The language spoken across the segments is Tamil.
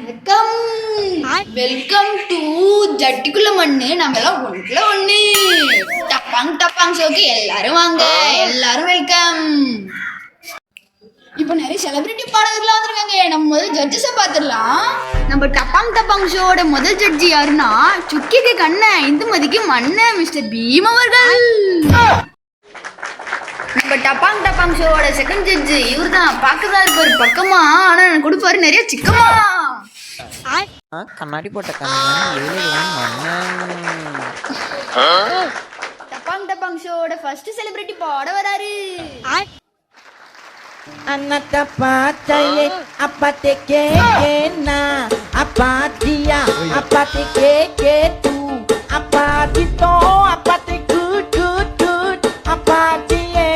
வெல்கம் வெல்கம் டு ஜட்டிக்குள்ள மண்ணு. நம்ம எல்லாம் ஒன்றுல ஒண்ணு. டப்பாங் டப்பாங் ஷோக்கு எல்லாரும் வாங்க, எல்லாரும் வெல்கம். இப்போ நிறைய செலிபிரிட்டி பாடகர்கள்லாம் வந்திருக்காங்க. நம்ம முதல் ஜட்ஜஸை பார்த்துடலாம். நம்ம டப்பாங் டப்பாங் ஷோட முதல் ஜட்ஜி யாருன்னா சுக்கிக்கு கண்ண இந்துமதிக்கு மண்ண மிஸ்டர் பீம் அவர்கள். நம்ம டப்பாங் டப்பாங் ஷோவோட செகண்ட் ஜட்ஜி இவர் தான். பார்க்கதான் இருப்பாரு பக்கமா, ஆனா எனக்கு கொடுப்பாரு நிறைய சிக்கமா. கண்ணாடி போட்ட டப்பாங் டப்பாங் ஷோவோட ஃபர்ஸ்ட் செலிபிரிட்டி பாட வராரு. Anak apa cahaya apa tekena apa dia apa tekeke tu apa dito apa tekut apa dia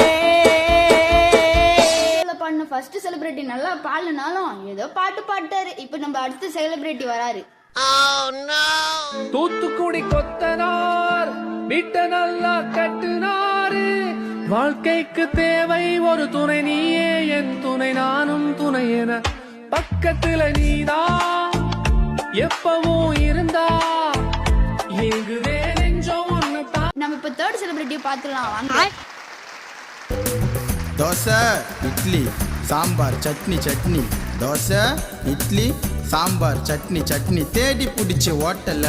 பண்ண ஃபர்ஸ்ட் செலிபிரிட்டி நல்லா பாடலனாலும் ஏதோ பாட்டு பாட்டாரு. இப்போ நம்ம அடுத்த செலிபிரிட்டி வராரு. தூத்துக்குடி கொத்தனார் வீட்டை நல்லா கட்டுனாரு. வாழ்க்கைக்கு தேவை ஒரு துணை, நீயே என் துணை நானும் துணை என பக்கத்துல நீதான் எப்பவும் இருந்தா எங்குவே நெஞ்சம் ஒண்ணுதான். நம்ம இப்ப தேர்ட் செலிபிரிட்டியை பார்த்துடலாம் வாங்க. தோசை இட்லி சாம்பார் சட்னி சட்னி, தோசை இட்லி சாம்பார் சட்னி சட்னி தேடி பிடிச்ச ஹோட்டல்ல